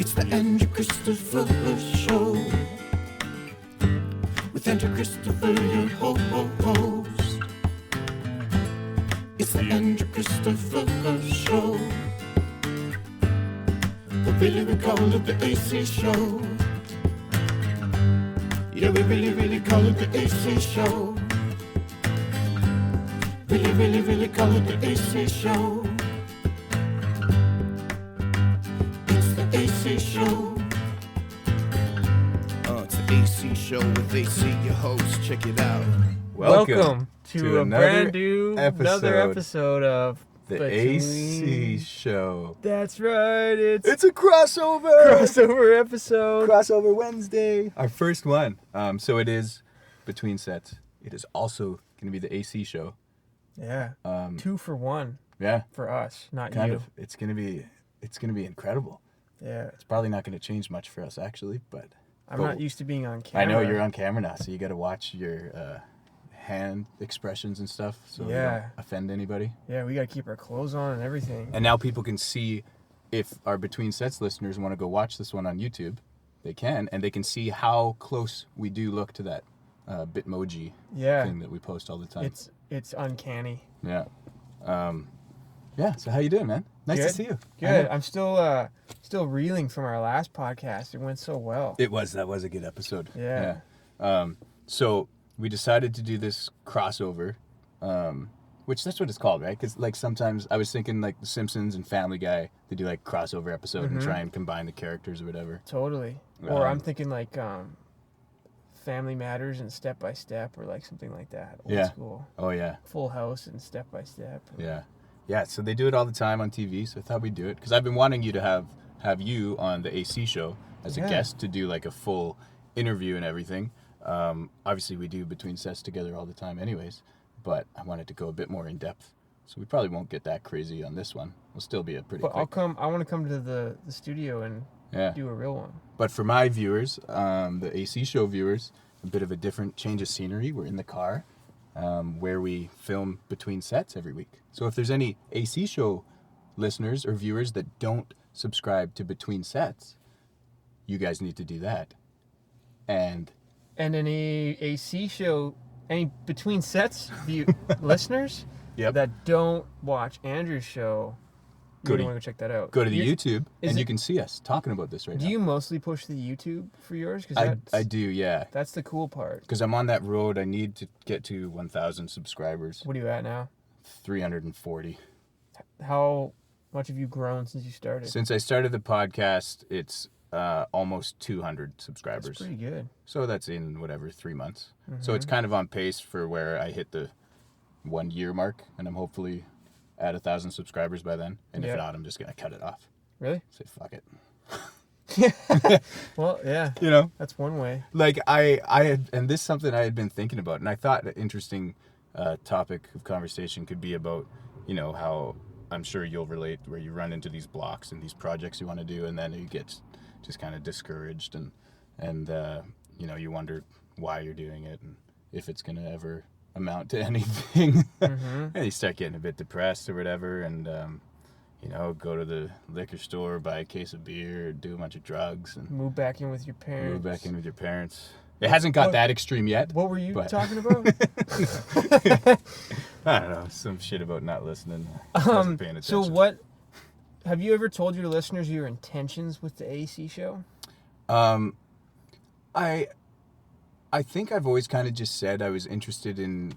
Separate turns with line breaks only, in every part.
It's the Andrew Christopher Show. With Andrew Christopher, your host. It's the Andrew Christopher Show. But really we call it the AC Show. Yeah, we really call it the AC Show. Really call it the AC Show. It's the AC Show. It's the AC Show with AC, your host. Check it out.
Welcome to another episode of
the AC Show.
That's right.
It's a crossover
episode.
Crossover Wednesday. Our first one. So it is between sets. It is also going to be the AC Show.
Yeah. 2 for 1.
Yeah.
For us, not
kind
you.
of. It's gonna be incredible.
Yeah.
It's probably not going to change much for us actually, but
I'm not used to being on camera.
I know you're on camera now, so you got to watch your hand expressions and stuff, so you don't offend anybody.
Yeah, we got to keep our clothes on and everything.
And now people can see, if our Between Sets listeners want to go watch this one on YouTube, they can, and they can see how close we do look to that Bitmoji thing that we post all the time.
It's uncanny.
Yeah. So how you doing, man? Nice to see you.
Good. I'm still reeling from our last podcast. It went so well.
That was a good episode.
Yeah.
So we decided to do this crossover, which that's what it's called, right? Because like sometimes I was thinking like the Simpsons and Family Guy, they do like crossover episode and try and combine the characters or whatever.
Totally. Or I'm thinking like Family Matters and Step by Step, or like something like that. Old school.
Oh yeah.
Full House and Step by Step.
Yeah. So they do it all the time on TV. So I thought we'd do it because I've been wanting you to have you on the AC Show as a guest to do like a full interview and everything. Obviously we do Between Sets together all the time anyways, but I wanted to go a bit more in depth. So we probably won't get that crazy on this one. We'll still be a pretty quick.
I want to come to the studio and do a real one.
But for my viewers, the AC Show viewers, a bit of a different change of scenery. We're in the car where we film Between Sets every week. So if there's any AC Show listeners or viewers that don't subscribe to Between Sets, you guys need to do that. And
any AC Show, any Between Sets listeners that don't watch Andrew's show, you want to go check that out.
Go to the YouTube and you can see us talking about this right now.
Do you mostly push the YouTube for yours?
I do, yeah.
That's the cool part.
Because I'm on that road. I need to get to 1,000 subscribers.
What are you at now?
340.
How much have you grown since you started?
Since I started the podcast, it's almost 200 subscribers.
That's pretty good.
So that's in 3 months. Mm-hmm. So it's kind of on pace for where I hit the 1 year mark, and I'm hopefully at 1,000 subscribers by then. And if not, I'm just gonna cut it off.
Really?
Say fuck it.
Well, yeah. That's one way.
Like I had, and this is something I had been thinking about, and I thought an interesting topic of conversation could be about, how I'm sure you'll relate, where you run into these blocks and these projects you want to do, and then you get just kind of discouraged, and you wonder why you're doing it and if it's gonna ever amount to anything. And you start getting a bit depressed or whatever, and go to the liquor store, buy a case of beer, do a bunch of drugs, and
move back in with your parents.
It hasn't got that extreme yet.
What were you talking about?
I don't know, some shit about not listening. Wasn't paying attention.
So have you ever told your listeners your intentions with the AC Show?
I think I've always kind of just said I was interested in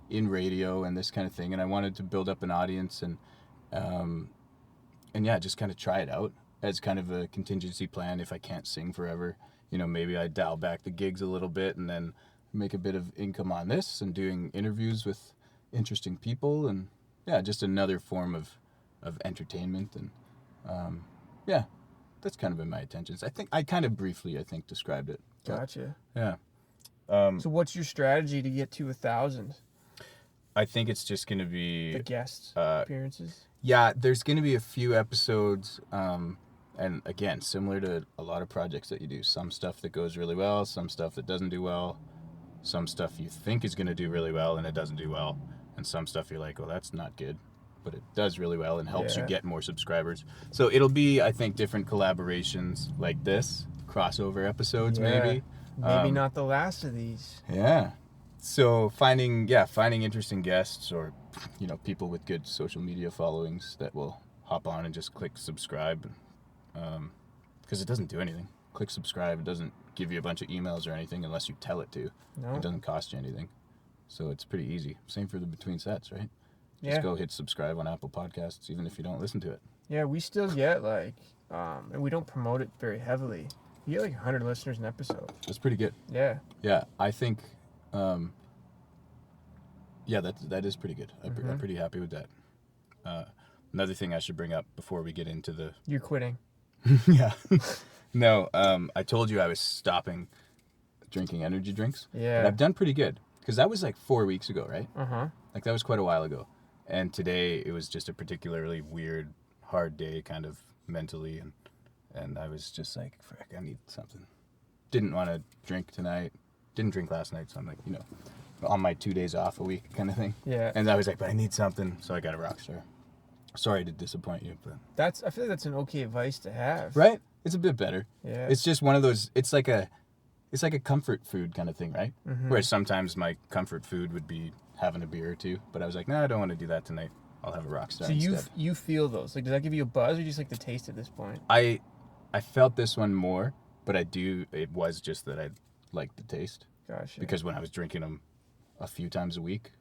radio and this kind of thing, and I wanted to build up an audience and just kind of try it out as kind of a contingency plan if I can't sing forever. Maybe I dial back the gigs a little bit and then make a bit of income on this and doing interviews with interesting people, and just another form of entertainment, and that's kind of been my intentions. I think I kind of briefly described it.
Gotcha.
Yeah.
So what's your strategy to get to 1,000?
I think it's just going to be
the guest appearances.
Yeah, there's going to be a few episodes, and again, similar to a lot of projects that you do. Some stuff that goes really well, some stuff that doesn't do well, some stuff you think is going to do really well and it doesn't do well, and some stuff you're like, oh, that's not good. but it does really well and helps you
Yeah.
get more subscribers. So it'll be, I think, different collaborations like this, crossover episodes
Yeah.
maybe.
Maybe not the last of these.
Yeah. So finding interesting guests or, people with good social media followings that will hop on and just click subscribe. Because it doesn't do anything. Click subscribe. It doesn't give you a bunch of emails or anything unless you tell it to.
No.
It doesn't cost you anything. So it's pretty easy. Same for the Between Sets, right?
Yeah.
Just go hit subscribe on Apple Podcasts, even if you don't listen to it.
Yeah, we still get and we don't promote it very heavily. We get 100 listeners an episode.
That's pretty good.
Yeah.
Yeah, I think, that is pretty good. I'm pretty happy with that. Another thing I should bring up before we get into the...
You're quitting.
Yeah. No, I told you I was stopping drinking energy drinks.
Yeah.
But I've done pretty good. Because that was 4 weeks ago, right?
Uh-huh.
That was quite a while ago. And today it was just a particularly weird, hard day kind of mentally. And I was just like, frick, I need something. Didn't want to drink tonight. Didn't drink last night. So I'm like, on my 2 days off a week kind of thing.
Yeah.
And I was like, but I need something. So I got a Rockstar. Sorry to disappoint you, but...
I feel like that's an okay advice to have.
Right? It's a bit better.
Yeah.
It's just one of those... It's like a comfort food kind of thing, right?
Mm-hmm.
Whereas sometimes my comfort food would be having a beer or two. But I was like, no, I don't want to do that tonight. I'll have a Rockstar
So
instead.
you feel those? Does that give you a buzz, or you just like the taste at this point?
I felt this one more, but it was just that I liked the taste.
Gotcha.
Because when I was drinking them a few times a week,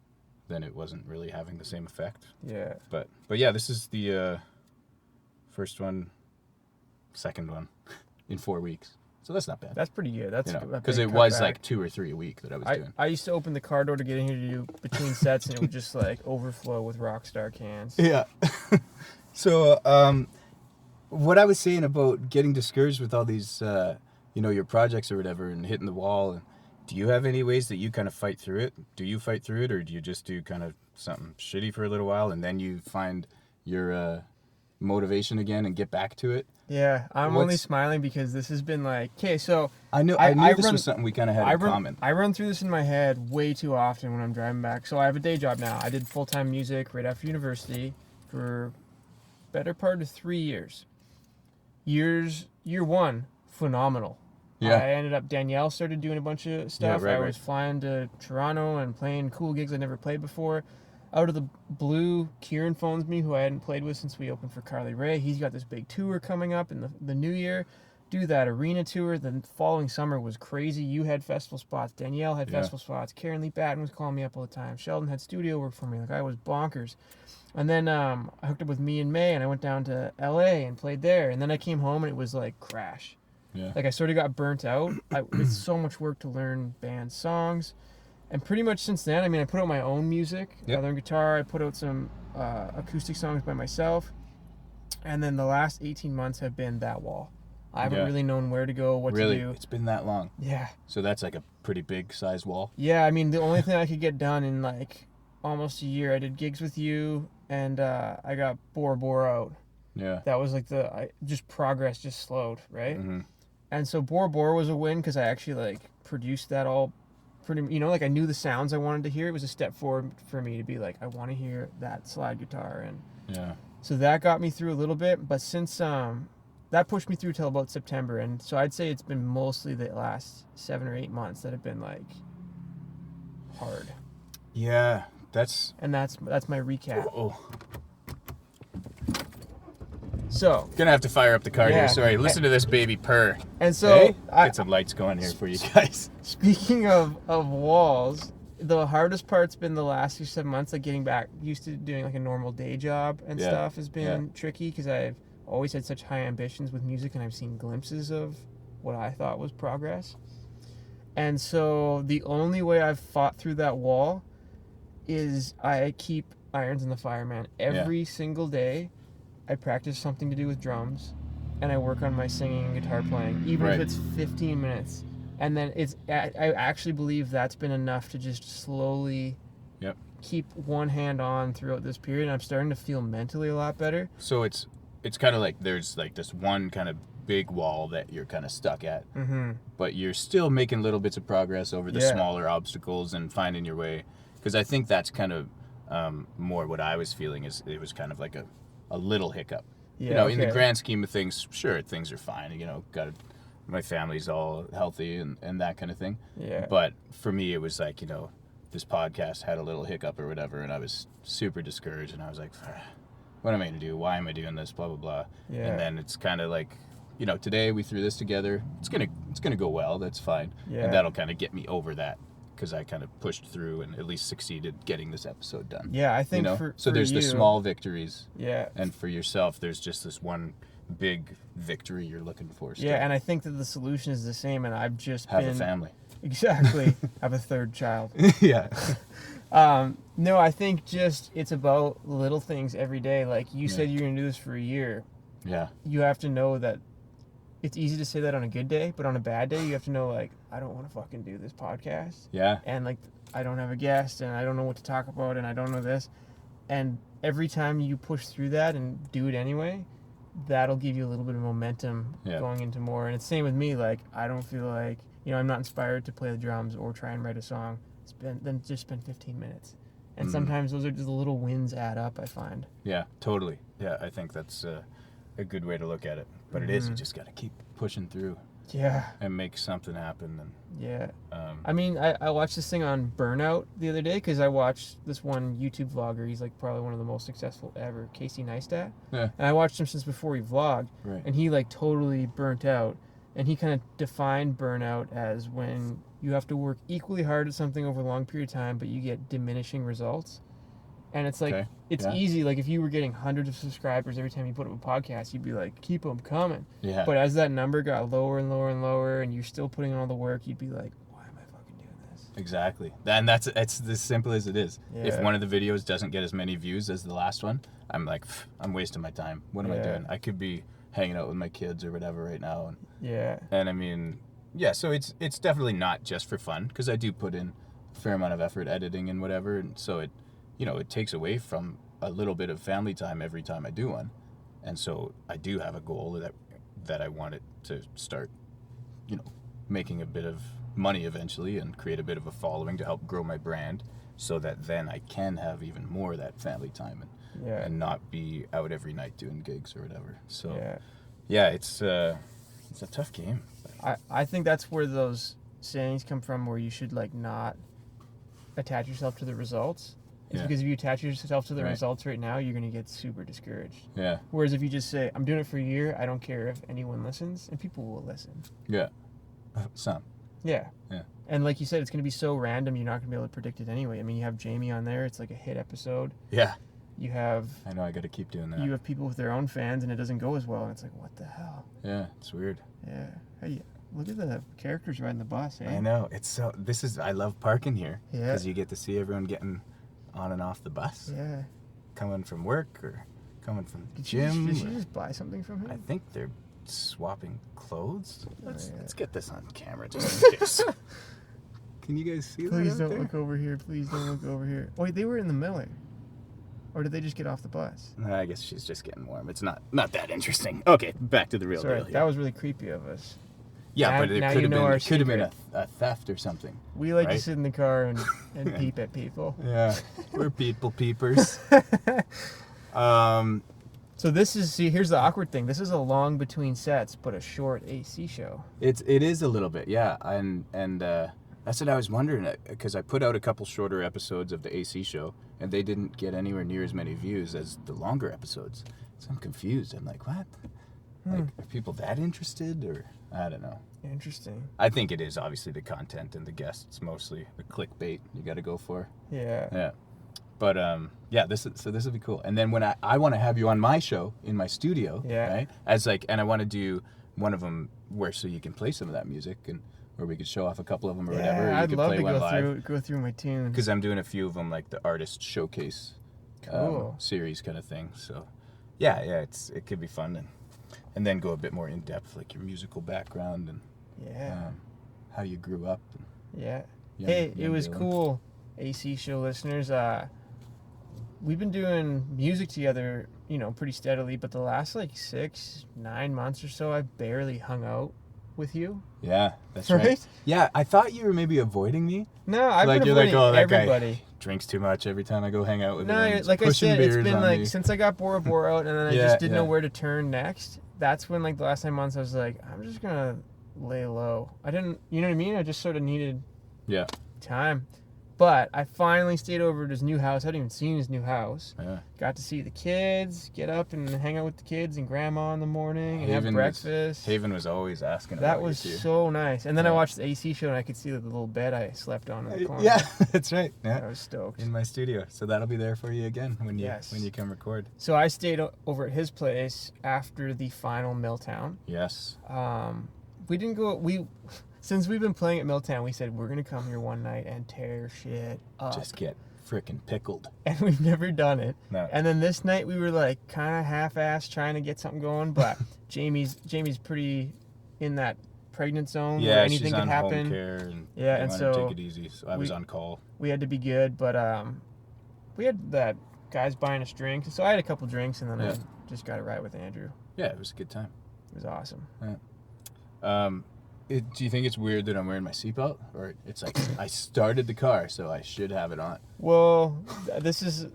then it wasn't really having the same effect.
Yeah.
But yeah, this is the first one, second one in 4 weeks. So that's not bad.
That's pretty good. That's
because it was 2 or 3 a week that I was doing.
I used to open the car door to get in here to do Between Sets, and it would just overflow with Rockstar cans.
Yeah. So what I was saying about getting discouraged with all these, your projects or whatever, and hitting the wall. Do you have any ways that you kind of fight through it? Do you fight through it, or do you just do kind of something shitty for a little while and then you find your motivation again and get back to it?
Yeah, I'm only smiling because this has been so
I knew this was something we kind of had in common.
I run through this in my head way too often when I'm driving back. So I have a day job now. I did full-time music right after university for better part of 3 years. Year one, phenomenal.
Yeah.
I ended up, Danielle started doing a bunch of stuff.
Yeah, right,
I was flying to Toronto and playing cool gigs I never played before. Out of the blue, Kieran phones me, who I hadn't played with since we opened for Carly Rae. He's got this big tour coming up in the new year. Do that arena tour. The following summer was crazy. You had festival spots. Danielle had festival spots. Karen Lee Batten was calling me up all the time. Sheldon had studio work for me. I was bonkers. And then I hooked up with Me and May, and I went down to LA and played there. And then I came home, and it was crash.
Yeah.
I sort of got burnt out. It's so much work to learn band songs. And pretty much since then, I put out my own music.
Yep.
I learned guitar. I put out some acoustic songs by myself. And then the last 18 months have been that wall. I haven't really known where to go, what to do.
Really? It's been that long?
Yeah.
So that's a pretty big size wall?
Yeah, the only thing I could get done in almost a year, I did gigs with you, and I got Bora Bora out.
Yeah.
That was progress just slowed, right?
Mm-hmm.
And so Bora Bora was a win because I actually produced that all pretty, I knew the sounds I wanted to hear. It was a step forward for me to be I want to hear that slide guitar. And
yeah.
So that got me through a little bit, but since that pushed me through till about September. And so I'd say it's been mostly the last 7 or 8 months that have been hard.
Yeah, that's
my recap.
Oh.
So
Gonna have to fire up the car here. Sorry, listen to this baby purr.
And so
get some lights going here for you guys.
Speaking of walls, the hardest part's been the last 6 or 7 months, getting back used to doing a normal day job and stuff has been tricky because I've always had such high ambitions with music, and I've seen glimpses of what I thought was progress. And so the only way I've fought through that wall is I keep irons in the fire, man. Every single day I practice something to do with drums, and I work on my singing and guitar playing, even if it's 15 minutes. And then I actually believe that's been enough to just slowly keep one hand on throughout this period. And I'm starting to feel mentally a lot better.
So it's kind of there's this one kind of big wall that you're kind of stuck at, but you're still making little bits of progress over the smaller obstacles and finding your way. Because I think that's kind of more what I was feeling is it was kind of like a little hiccup.
Yeah,
You know, in the
okay.
grand scheme of things, sure, things are fine. You know, my family's all healthy and that kind of thing.
Yeah.
But for me, it was like, you know, this podcast had a little hiccup or whatever, and I was super discouraged, and I was like, what am I going to do? Why am I doing this? Blah, blah, blah.
Yeah.
And then it's kind of like, you know, today we threw this together. It's gonna go well. That's fine.
Yeah.
And that'll kind of get me over that because I kind of pushed through and at least succeeded getting this episode done.
Yeah, I think
you know?
for
So there's
you,
the small victories.
Yeah.
And for yourself, there's just this one big victory you're looking for. Still.
Yeah, and I think that the solution is the same, and I've just
Have
been...
a family.
Exactly. Have a third child.
Yeah.
No, I think just it's about little things every day. Like you said you're going to do this for a year.
Yeah.
You have to know that it's easy to say that on a good day, but on a bad day, you have to know, like, I don't want to fucking do this podcast.
Yeah.
And, like, I don't have a guest, and I don't know what to talk about, and I don't know this. And every time you push through that and do it anyway, that'll give you a little bit of momentum going into more. And it's the same with me. Like, I don't feel like, you know, I'm not inspired to play the drums or try and write a song. Then just spend 15 minutes. And sometimes those are just the little wins add up, I find.
Yeah, totally. Yeah, I think that's a good way to look at it. But it is, you just got to keep pushing through.
Yeah.
And make something happen. And
Yeah. I mean, I watched this thing on burnout the other day because I watched this one YouTube vlogger. He's like probably one of the most successful ever, Casey Neistat.
Yeah.
And I watched him since before he vlogged.
Right.
And he like totally burnt out. And he kind of defined burnout as when you have to work equally hard at something over a long period of time, but you get diminishing results. And it's like, it's easy. Like if you were getting hundreds of subscribers every time you put up a podcast, you'd be like, keep them coming.
Yeah.
But as that number got lower and lower and lower, and you're still putting in all the work, you'd be like, why am I fucking doing this?
Exactly. And it's as simple as it is.
Yeah.
If one of the videos doesn't get as many views as the last one, I'm like, I'm wasting my time. What am I doing? I could be hanging out with my kids or whatever right now. And I mean, yeah, so it's definitely not just for fun, because I do put in a fair amount of effort editing and whatever, and so it, you know, it takes away from a little bit of family time every time I do one. And so I do have a goal that I want it to start, you know, making a bit of money eventually and create a bit of a following to help grow my brand, so that then I can have even more of that family time and not be out every night doing gigs or whatever. So yeah, it's a tough game.
I think that's where those sayings come from, where you should like not attach yourself to the results. It's because if you attach yourself to the results right now, you're going to get super discouraged.
Yeah.
Whereas if you just say, I'm doing it for a year, I don't care if anyone listens, and people will listen.
Yeah. Some.
Yeah.
Yeah.
And like you said, it's going to be so random, you're not going to be able to predict it anyway. I mean, you have Jamie on there. It's like a hit episode.
Yeah.
You have...
I know, I got to keep doing that.
You have people with their own fans, and it doesn't go as well. And it's like, what the hell?
Yeah, it's weird.
Yeah. Hey, look at the characters riding the bus, eh?
I know. I love parking here.
Yeah.
Because you get to see everyone getting on and off the bus.
Yeah.
Coming from work or coming from the gym.
Did you just buy something from him?
I think they're swapping clothes. Let's get this on camera just in case. Can you guys see that?
Please don't look over here. Please don't look over here. Oh, wait, they were in the Miller. Or did they just get off the bus?
I guess she's just getting warm. It's not that interesting. Okay, back to the real deal here.
That was really creepy of us.
Yeah, but it could have been
secret.
a theft or something.
We like to sit in the car and peep at people.
Yeah, we're people peepers.
So here's the awkward thing. This is a long between sets, but a short AC show.
It is a little bit, yeah. And that's what I was wondering, because I put out a couple shorter episodes of the AC show, and they didn't get anywhere near as many views as the longer episodes. So I'm confused. I'm like, what? Like, are people that interested, or I don't know.
Interesting.
I think it is obviously the content and the guests, mostly the clickbait you got to go for.
Yeah.
Yeah. But this will be cool. And then when I want to have you on my show in my studio, right? And I want to do one of them so you can play some of that music, and where we could show off a couple of them or whatever.
I'd love to go through my tunes.
Because I'm doing a few of them, like the artist showcase series kind of thing. So yeah, it could be fun, and then go a bit more in depth, like your musical background and how you grew up.
It was cool, AC show listeners. We've been doing music together, pretty steadily, but the last 6-9 months or so, I've barely hung out with you.
Yeah, that's right. Yeah, I thought you were maybe avoiding me.
No, I've been avoiding everybody.
drinks too much every time I go hang out with him.
No,
He's
like I
pushing
said, it's
beers
been
on
like
me.
since I got Bora Bora out, and then I
Yeah,
just didn't know
yeah.
where to turn next. That's when like the last 9 months I was like, I'm just gonna lay low. I didn't, you know what I mean? I just sort of needed
Yeah.
time. But I finally stayed over at his new house. I hadn't even seen his new house.
Yeah.
Got to see the kids, get up and hang out with the kids and grandma in the morning and have
Haven
breakfast.
Haven was always asking
That
about
was
you too.
so nice. And then I
Yeah.
watched the AC show and I could see the little bed I slept on in the corner.
Yeah, that's right.
I
Yeah.
was stoked.
In my studio. So that'll be there for you again when you
Yes.
when you come record.
So I stayed over at his place after the final Milltown.
Yes.
We didn't go. Since we've been playing at Milltown, we said we're gonna come here one night and tear shit up.
Just get frickin' pickled.
And we've never done it.
No.
And then this night we were like kind of half-assed trying to get something going, but Jamie's pretty in that pregnant zone where
Yeah,
anything
she's
could
on
happen.
home care and
Yeah,
they
and
wanted
so
to take it easy. So I was on call.
We had to be good, but we had that guys buying us drinks, so I had a couple drinks, and then
Yeah.
I just got it right with Andrew.
Yeah, it was a good time.
It was awesome.
Do you think it's weird that I'm wearing my seatbelt? Or it's like I started the car, so I should have it on.
Well, this is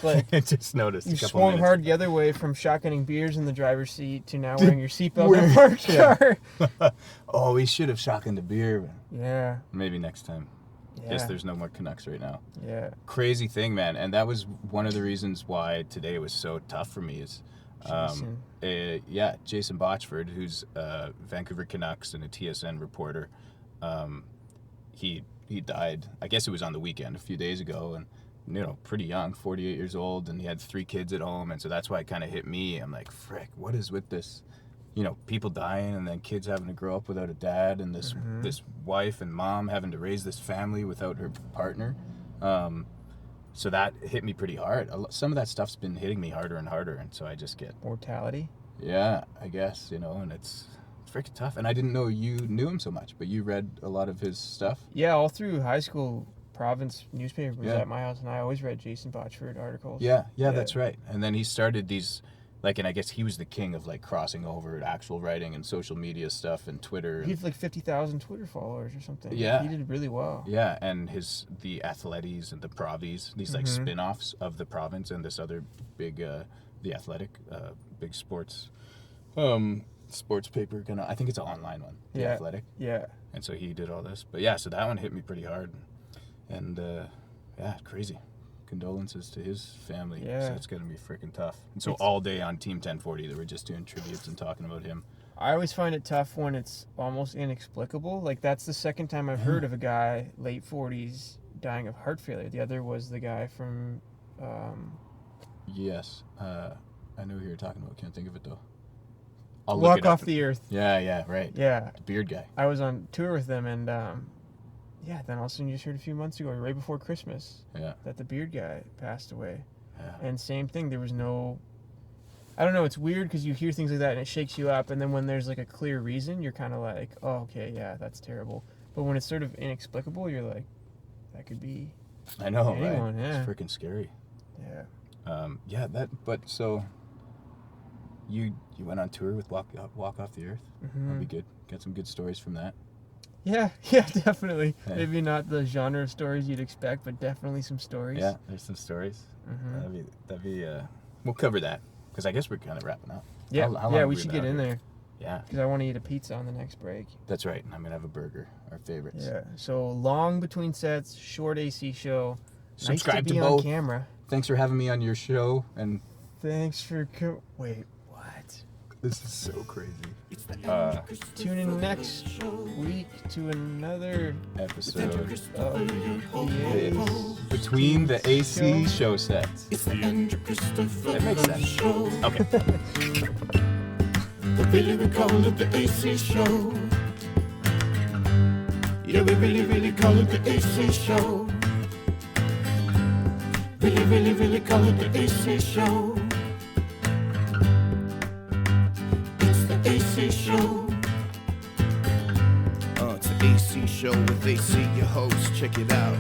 like
I just noticed
you
a couple
swung
minutes
hard
ago.
the other way from shotgunning beers in the driver's seat to now wearing your seatbelt in a
Where-
parked
yeah.
car.
Oh, we should have shotgunned a beer.
Yeah.
Maybe next time.
Yeah.
Guess there's no more Canucks right now.
Yeah.
Crazy thing, man. And that was one of the reasons why today was so tough for me is Jason Botchford, who's Vancouver Canucks and a TSN reporter. He died, I guess it was on the weekend a few days ago, and pretty young, 48 years old, and he had 3 kids at home, and so that's why it kind of hit me. I'm like, frick, what is with this? People dying and then kids having to grow up without a dad, and this wife and mom having to raise this family without her partner. So that hit me pretty hard. Some of that stuff's been hitting me harder and harder, and so I just get...
Mortality.
Yeah, I guess, and it's freaking tough. And I didn't know you knew him so much, but you read a lot of his stuff?
Yeah, all through high school, Province newspaper was
Yeah.
at my house, and I always read Jason Botchford articles.
Yeah, that's right. And then he started these... and I guess he was the king of, crossing over actual writing and social media stuff and Twitter.
He had 50,000 Twitter followers or something.
Yeah.
He did really well.
Yeah, and the Athletes and the Provies, these spin-offs of the Province and this other big, the Athletic, big sports paper. I think it's an online one, the Athletic.
Yeah.
And so he did all this. But yeah, so that one hit me pretty hard. And crazy. Condolences to his family.
Yeah.
So it's going to be freaking tough. And so all day on Team 1040, they were just doing tributes and talking about him.
I always find it tough when it's almost inexplicable. That's the second time I've heard of a guy, late 40s, dying of heart failure. The other was the guy from...
Yes. I know who you're talking about. Can't think of it, though. I'll look
Walk
it up.
Off the Earth.
Yeah, right.
Yeah.
The beard guy.
I was on tour with them, and then all of a sudden you just heard a few months ago, right before Christmas,
Yeah.
that the beard guy passed away.
Yeah.
And same thing, there was no... I don't know, it's weird because you hear things like that and it shakes you up, and then when there's a clear reason, you're kind of like, oh, okay, yeah, that's terrible. But when it's sort of inexplicable, you're like, that could be
I know,
anyone,
right?
yeah.
It's freaking scary.
Yeah.
So you went on tour with Walk Off the Earth?
Mm-hmm.
That'd be good. Got some good stories from that.
Yeah, definitely.
Yeah.
Maybe not the genre of stories you'd expect, but definitely some stories.
Yeah, there's some stories.
Mm-hmm.
That'd be we'll cover that, because I guess we're kind of wrapping up.
Yeah,
How long have
we
we
should
been
get
out
in
here?
there
Yeah,
because I want to eat a pizza on the next break.
that's right. And I'm going to have a burger, our favorites.
Yeah, so long between sets, short AC show.
Subscribe
nice to
to
be
both.
on camera.
Thanks for having me on your show, and
Thanks for wait, what?
this is so crazy.
Tune in next week to another
Episode
of the
between the AC show sets.
It's the Andrew Christopher
That makes sense.
Show.
Okay.
But really we call it the AC Show. Yeah, we really call it the AC Show. Really call it the AC Show. It's the AC Show. It's the AC Show with AC, your host. Check it out.